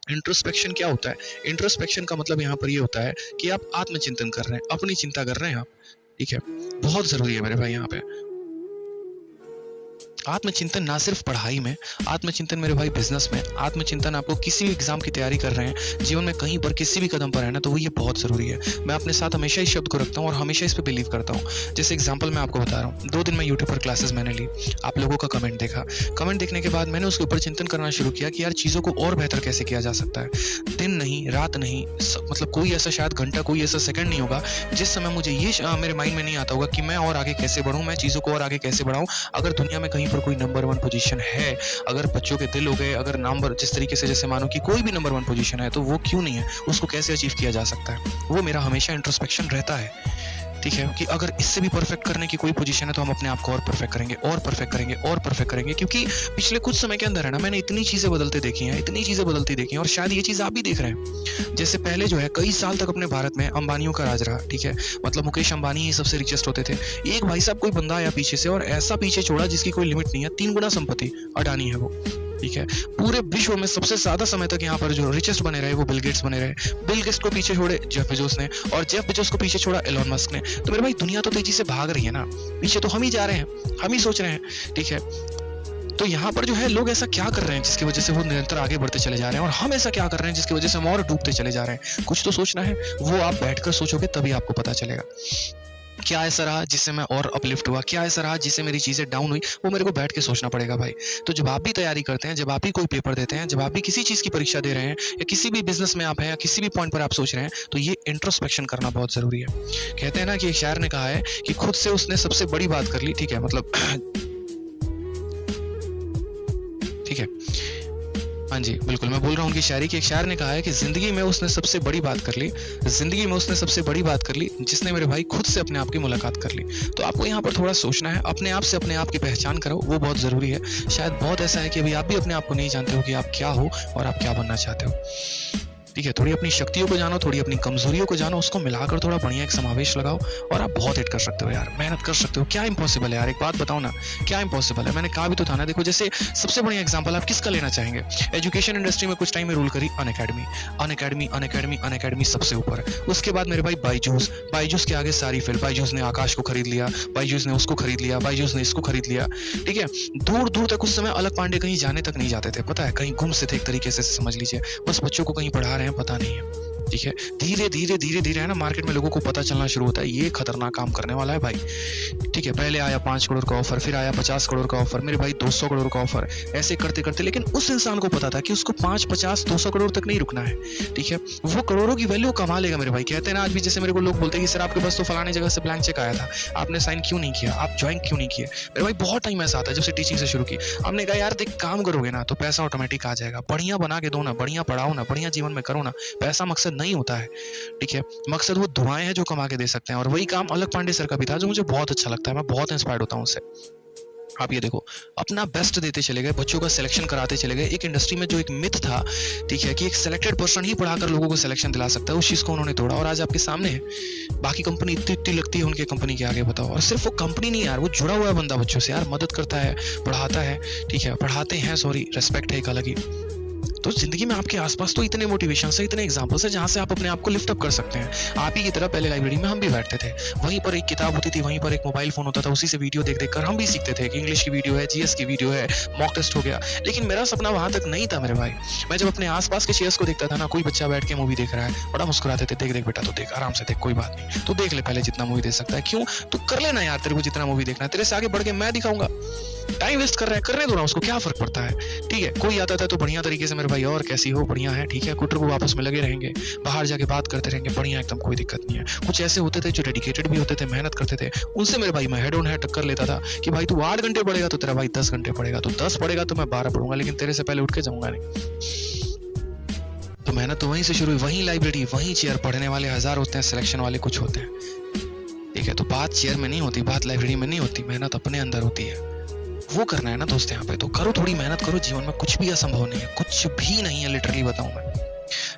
Introspection क्या होता है? इंट्रोस्पेक्शन का मतलब यहाँ पर ये होता है कि आप आत्मचिंतन कर रहे हैं, अपनी चिंता कर रहे हैं आप, ठीक है। बहुत जरूरी है मेरे भाई यहाँ पे आत्मचिंतन, ना सिर्फ पढ़ाई में, आत्मचिंतन मेरे भाई बिजनेस में, आत्मचिंतन आपको किसी भी एग्जाम की तैयारी कर रहे हैं, जीवन में कहीं पर किसी भी कदम पर है ना, तो वो ये बहुत जरूरी है। मैं अपने साथ हमेशा इस शब्द को रखता हूँ और हमेशा इस पर बिलीव करता हूँ। जैसे एग्जाम्पल मैं आपको बता रहा हूँ, 2 दिन मैं यूट्यूब पर क्लासेस मैंने ली, आप लोगों का कमेंट देखा, कमेंट देखने के बाद मैंने उसके ऊपर चिंतन करना शुरू किया कि यार चीजों को और बेहतर कैसे किया जा सकता है। दिन नहीं, रात नहीं, मतलब कोई ऐसा शायद घंटा, कोई ऐसा सेकंड नहीं होगा जिस समय मुझे ये मेरे माइंड में नहीं आता होगा कि मैं और आगे कैसे बढ़ूं, मैं चीजों को और आगे कैसे बढ़ाऊं। अगर दुनिया में कहीं पर कोई नंबर 1 पोजीशन है, अगर बच्चों के दिल हो गए, अगर नंबर जिस तरीके से, जैसे मानो कि कोई भी नंबर 1 पोजीशन है, तो वो क्यों नहीं है, उसको कैसे अचीव किया जा सकता है। वो मेरा हमेशा इंट्रोस्पेक्शन रहता है, ठीक है, कि अगर इससे भी परफेक्ट करने की कोई पोजीशन है तो हम अपने आप को और परफेक्ट करेंगे और परफेक्ट करेंगे और परफेक्ट करेंगे। क्योंकि पिछले कुछ समय के अंदर है ना, मैंने इतनी चीजें बदलते देखी हैं, इतनी चीजें बदलती देखी हैं, और शायद ये चीज आप भी देख रहे हैं। जैसे पहले जो है कई साल तक अपने भारत में अंबानियों का राज रहा, ठीक है, मतलब मुकेश अंबानी ही सबसे रिचेस्ट होते थे। एक भाई साहब कोई बंदा आया पीछे से और ऐसा पीछे छोड़ा जिसकी कोई लिमिट नहीं है, 3 गुना संपत्ति, अडानी है वो, ठीक है। पूरे विश्व में सबसे ज्यादा समय तक यहाँ पर जो रिचेस्ट बने रहे वो बिल गेट्स बने रहे। बिल गेट्स को पीछे छोड़े जेफ बेजोस ने, और जेफ बेजोस को पीछे छोड़ा एलोन मस्क ने। तो मेरे भाई दुनिया तो तेजी से भाग रही है ना, पीछे तो हम ही जा रहे हैं, हम ही सोच रहे हैं, ठीक है। तो यहाँ पर जो है लोग ऐसा क्या कर रहे हैं जिसकी वजह से वो निरंतर आगे बढ़ते चले जा रहे हैं, और हम ऐसा क्या कर रहे हैं जिसकी वजह से हम और डूबते चले जा रहे हैं। कुछ तो सोचना है, वो आप बैठकर सोचोगे तभी आपको पता चलेगा। क्या ऐसा रहा जिससे मैं और अपलिफ्ट हुआ, क्या ऐसा रहा जिससे मेरी चीजें डाउन हुई, वो मेरे को बैठ के सोचना पड़ेगा भाई। तो जब आप भी तैयारी करते हैं, जब आप भी कोई पेपर देते हैं, जब आप भी किसी चीज की परीक्षा दे रहे हैं, या किसी भी बिजनेस में आप हैं, या किसी भी पॉइंट पर आप सोच रहे हैं, तो ये इंट्रोस्पेक्शन करना बहुत जरूरी है। कहते हैं ना कि एक शायर ने कहा है कि खुद से उसने सबसे बड़ी बात कर ली, ठीक है, मतलब ठीक है, हाँ जी बिल्कुल, मैं बोल रहा हूँ उनकी शायरी की। एक शायर ने कहा है कि जिंदगी में उसने सबसे बड़ी बात कर ली, जिंदगी में उसने सबसे बड़ी बात कर ली जिसने मेरे भाई खुद से अपने आप की मुलाकात कर ली। तो आपको यहाँ पर थोड़ा सोचना है, अपने आप से अपने आप की पहचान करो, वो बहुत जरूरी है। शायद बहुत ऐसा है कि अभी आप भी अपने आप को नहीं जानते हो कि आप क्या हो और आप क्या बनना चाहते हो, ठीक है। थोड़ी अपनी शक्तियों को जानो, थोड़ी अपनी कमजोरियों को जानो, उसको मिलाकर थोड़ा बढ़िया एक समावेश लगाओ, और आप बहुत हिट कर सकते हो यार, मेहनत कर सकते हो। क्या इम्पॉसिबल है यार, एक बात बताओ ना, क्या इम्पॉसिबल है? मैंने कहा भी तो था ना। देखो जैसे सबसे बढ़िया एग्जांपल आप किसका लेना चाहेंगे? एजुकेशन इंडस्ट्री में कुछ टाइम में रूल करी अनअकैडमी, अनअकैडमी, अनअकैडमी, अनअकैडमी सबसे ऊपर। उसके बाद मेरे भाई बायजूस, बायजूस के आगे सारी फेल। बायजूस ने आकाश को खरीद लिया, बायजूस ने उसको खरीद लिया, बायजूस ने इसको खरीद लिया, ठीक है। दूर दूर तक उस समय अलग पांडे कहीं जाने तक नहीं जाते थे, पता है, कहीं गुम से थे एक तरीके से समझ लीजिए, बस बच्चों को कहीं पढ़ा रहे हैं पता नहीं है, ठीक है। धीरे धीरे धीरे धीरे है ना, मार्केट में लोगों को पता चलना शुरू होता है ये खतरनाक काम करने वाला है भाई, ठीक है। पहले आया 5 करोड़ का ऑफर, फिर आया 50 करोड़ का ऑफर, मेरे भाई 200 करोड़ का ऑफर, ऐसे करते करते, लेकिन उस इंसान को पता था कि उसको 5, 50, 200 करोड़ तक नहीं रुकना है, ठीक है। वो करोड़ों की वैल्यू कमा लेगा मेरे भाई। कहते हैं ना आज भी, जैसे मेरे को लोग बोलते हैं कि सर आपके पास तो फलाने जगह से ब्लैंक चेक आया था, आपने साइन क्यों नहीं किया, आप ज्वाइन क्यों नहीं किए? मेरे भाई बहुत टाइम ऐसा आता है, जब से टीचिंग से शुरू की, हमने कहा यार देख काम करोगे ना तो पैसा ऑटोमेटिक आ जाएगा, बढ़िया बना के दो ना, बढ़िया पढ़ाओ ना, बढ़िया जीवन में करो ना। पैसा मकसद नहीं होता है, ठीक है, मकसद वो दुआएं हैं जो कमा के दे सकते हैं। और वही काम अलग पांडे सर का भी था, जो मुझे बहुत अच्छा लगता है, मैं बहुत इंस्पायर्ड होता हूँ उससे। आप ये देखो, अपना बेस्ट देते चले गए, बच्चों का सिलेक्शन कराते चले गए। एक इंडस्ट्री में जो एक मिथ था, ठीक है, कि एक सिलेक्टेड पर्सन ही पढ़ाकर लोगों को सिलेक्शन दिला सकता है, उस चीज को उन्होंने तोड़ा और आज आपके सामने है। बाकी कंपनी इतनी इतनी लगती है उनके कंपनी के आगे, बताओ। और सिर्फ वो कंपनी नहीं यार, वो जुड़ा हुआ है बंदा बच्चों से यार, मदद करता है, पढ़ाता है, ठीक है, पढ़ाते हैं, सॉरी, रेस्पेक्ट है एक अलग ही। तो जिंदगी में आपके आसपास तो इतने मोटिवेशन है, इतने एग्जांपल्स है जहां से आप अपने आप को लिफ्ट अप कर सकते हैं। आप ही की तरह पहले लाइब्रेरी में हम भी बैठते थे, वहीं पर एक किताब होती थी, वहीं पर एक मोबाइल फोन होता था, उसी से वीडियो देख देख कर हम भी सीखते थे कि इंग्लिश की वीडियो है, जीएस की वीडियो है, मॉक टेस्ट हो गया। लेकिन मेरा सपना वहां तक नहीं था मेरे भाई। मैं जब अपने आसपास के चेयर्स को देखता था ना, कोई बच्चा बैठ के मूवी देख रहा है, बड़ा मुस्कुराते थे, देख देख बेटा, तो देख, आराम से देख, कोई बात नहीं, तो देख ले पहले जितना मूवी देख सकता है, क्यों, तू कर लेना यार, तेरे को जितना मूवी देखना है, तेरे से आगे बढ़ के मैं दिखाऊंगा। टाइम वेस्ट कर रहा है, करने दो ना उसको, क्या फर्क पड़ता है, ठीक है। कोई आता था तो बढ़िया तरीके से मेरे भाई, और कैसी हो, बढ़िया है, ठीक है, कुटर को आपस में लगे रहेंगे, बाहर जाके बात करते रहेंगे, बढ़िया एकदम, कोई दिक्कत नहीं है। कुछ ऐसे होते थे जो डेडिकेटेड भी होते थे, मेहनत करते थे, उनसे मेरे भाई मैं हेड ऑन हेड टक्कर लेता था कि भाई तू 8 घंटे पढ़ेगा तो तेरा भाई 10 घंटे पढ़ेगा, तो 10 पढ़ेगा तो मैं 12 पढ़ूंगा, लेकिन तेरे से पहले उठ के जाऊंगा नहीं। तो मेहनत तो वहीं से शुरू हुई, वहीं लाइब्रेरी, वहीं चेयर। पढ़ने वाले 1000 होते हैं, सिलेक्शन वाले कुछ होते हैं, ठीक है। तो बात चेयर में नहीं होती, बात लाइब्रेरी में नहीं होती, मेहनत अपने अंदर होती है। वो करना है ना दोस्त यहाँ पे, तो करो, थोड़ी मेहनत करो। जीवन में कुछ भी असंभव नहीं है, कुछ भी नहीं है, लिटरली बताऊं मैं।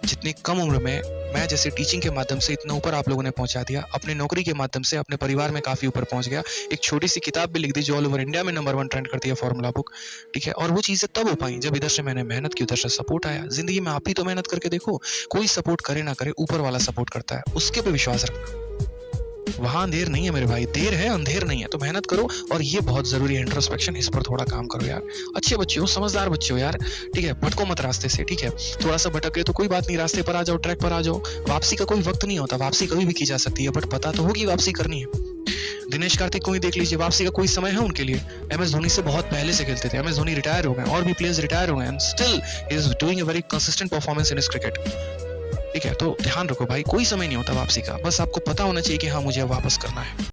जितनी कम उम्र में मैं जैसे टीचिंग के माध्यम से इतना ऊपर आप लोगों ने पहुंचा दिया, अपने नौकरी के माध्यम से अपने परिवार में काफी ऊपर पहुंच गया, एक छोटी सी किताब भी लिख दी जो ऑल ओवर इंडिया में नंबर 1 ट्रेंड करती है, फॉर्मूला बुक। ठीक है, और वो चीजें तब हो पाई जब इधर से मैंने मेहनत की, उधर से सपोर्ट आया। जिंदगी में आप भी तो मेहनत करके देखो, कोई सपोर्ट करे ना करे, ऊपर वाला सपोर्ट करता है, उसके पे विश्वास रखना। वहां अंधेर नहीं है मेरे भाई, देर है अंधेर नहीं है, तो मेहनत करो। और ये बहुत जरूरी है, इंट्रोस्पेक्शन, इस पर थोड़ा काम करो यार। अच्छे बच्चे हो, समझदार बच्चे हो यार, ठीक है, भटको मत रास्ते से। ठीक है, थोड़ा सा भटक गए तो कोई बात नहीं, रास्ते पर आ जाओ, ट्रैक पर आ जाओ। वापसी का कोई वक्त नहीं होता, वापसी कभी भी की जा सकती है, बट पता तो होगी वापसी करनी है। दिनेश कार्तिक को ही देख लीजिए, वापसी का कोई समय है उनके लिए। MS धोनी से बहुत पहले से खेलते थे, MS धोनी रिटायर हो गए, और भी प्लेयर्स रिटायर हो गए, and still he is doing a very consistent performance in his cricket. ठीक है, तो ध्यान रखो भाई, कोई समय नहीं होता वापसी का, बस आपको पता होना चाहिए कि हाँ मुझे अब वापस करना है।